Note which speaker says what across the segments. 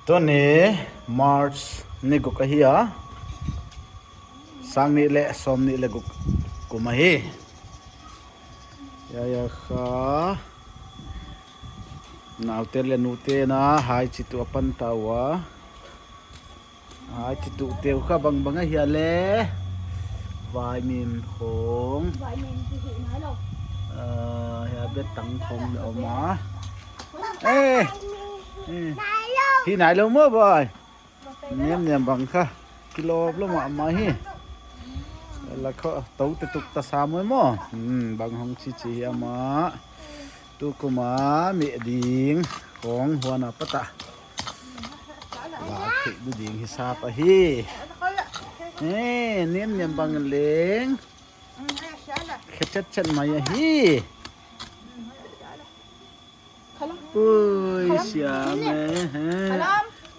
Speaker 1: ตัวนี้มาร์ชนี่กุกเฮียสังนี่เละสมนี่เละกุมาฮียาค่ะนาวเตลนูเตนะหายจิตตัวปันตาวะหายจิตตัวเตียวข้าบังเฮียเละวายมินคงเฮียเบ็ดตังคงเอามาเอ้ที่ไหนเราเมื่อบ่อยเนี่ยบังค่ะกิโลละมาฮีแล้วก็ตู้ตุกตาสามมื้อมั้งบางห้องชี้อามาตุกุมามีดิ่งของหัวหน้าปะตะลาถึงดูดิ่งฮิซาปะฮีเนี่ยบางเล้งเข็ดมาอย่าฮีอุ้ยเสียแม่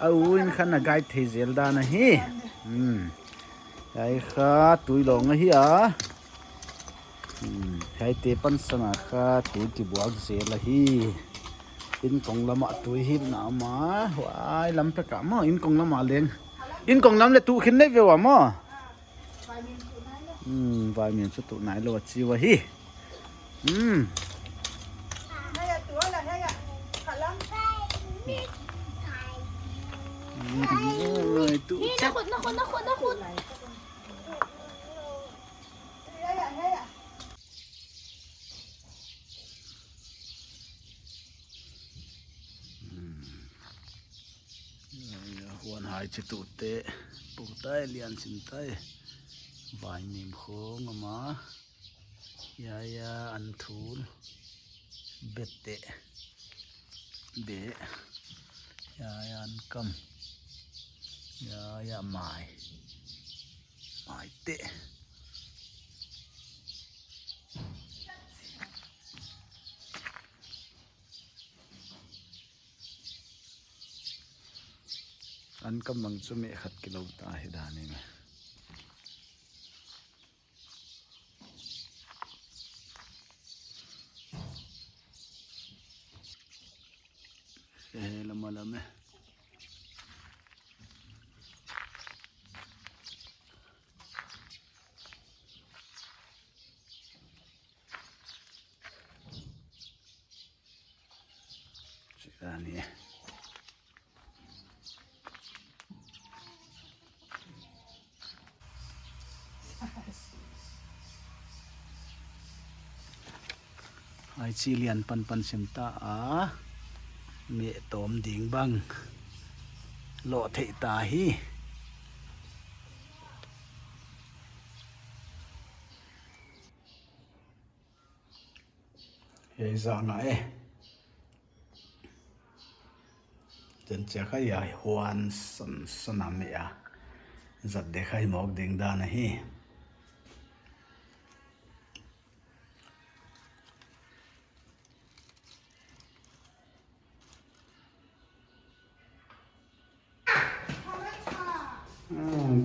Speaker 1: เอาอินขันนักไก่เทเซลดานะฮีไอ้ข้าตุยหลงเฮียไอ้เตปันสนาข้าตุยที่บวกเสียละฮีอินกงละมาตุยหิบหนามาว้ายลำไปกะมาอินกงละมาเลี้ยงอินกงลำเลยตุขึ้นได้เววะมาวายเมียนสุดตุไหนละวะจีวะฮีตุจับ
Speaker 2: นักขุด
Speaker 1: หัวหายจิตุเตะปูไตเลียนสินไตวายมีมโค้งมายาอันทูลเบ็ดเตะเบะยาอันกำยาไม้เตะอันกำลังจะมีขัดกิโลตาให้ได้นี่ไหมละมาละไหมสิอันนี้ไอซีเลียนปันเซมตาเมตอมดิ่งบังโลเทตาฮีเฮซ่าไงจนจะขยายหวนสนามเมียจัดเด็กให้หมอกดิ่งดานะฮี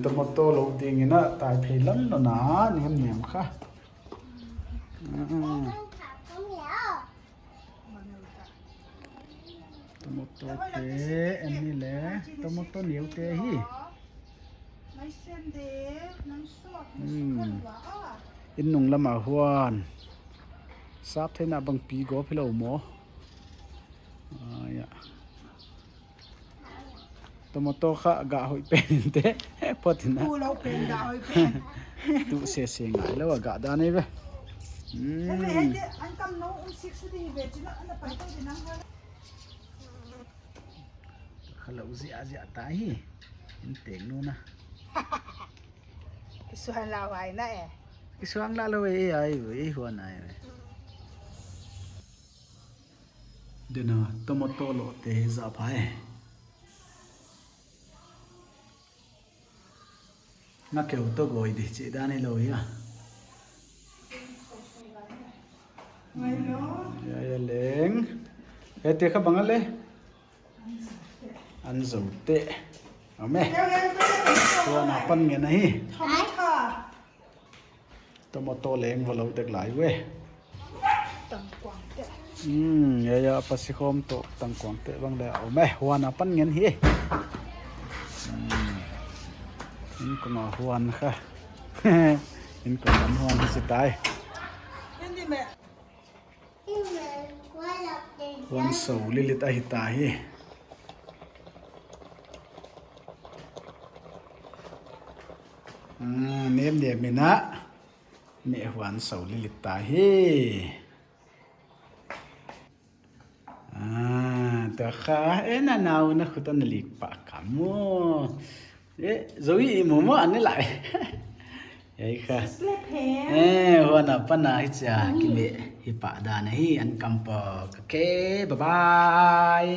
Speaker 1: ตมโตลูกดิ่งนะตายเพลันแล้วนะเนี่ยค่ะตมโตเตอันนี้แหละตมโตเหนียวเตฮีอินนุ่งละมาหวานทราบเทน่าบางปีก็พิลาหมตมโตข้ากะหอยเป็นเตพอถึงนะ
Speaker 2: เราเป็นดาวเป็น
Speaker 1: ตุเสียงไงแล้วว่ากะดานี่เว้
Speaker 2: อันกำน้องซิกซ์ดีเวจินะอันนั้นไปต้องไปนั่งเลย
Speaker 1: kalau usia tahi inteng nu na
Speaker 2: isuhan laway na
Speaker 1: isuang lalo ay huan ay dena tomotolo te za phae na keu to goi di chi dani lo ya ya leng ete kha bangale ăn dầu tệ ở mẹ qua nào phân miền này tomato lên vào lâu được lại quê ya pasikom to tangkwang te bang le au me huan apan ngen hi in ko ma huan kha in ko man huan hi sitai
Speaker 2: Hindi me.
Speaker 1: huan so lilit a hi ta hi nem nem mina me huan so lilit ta hi ta kha ena nau na khutan lik pa kamu zoi mu mo an lại vậy kha
Speaker 2: Sleep here.
Speaker 1: huan apana hi cha ki me hi pa da na hi an kam pa ke bye bye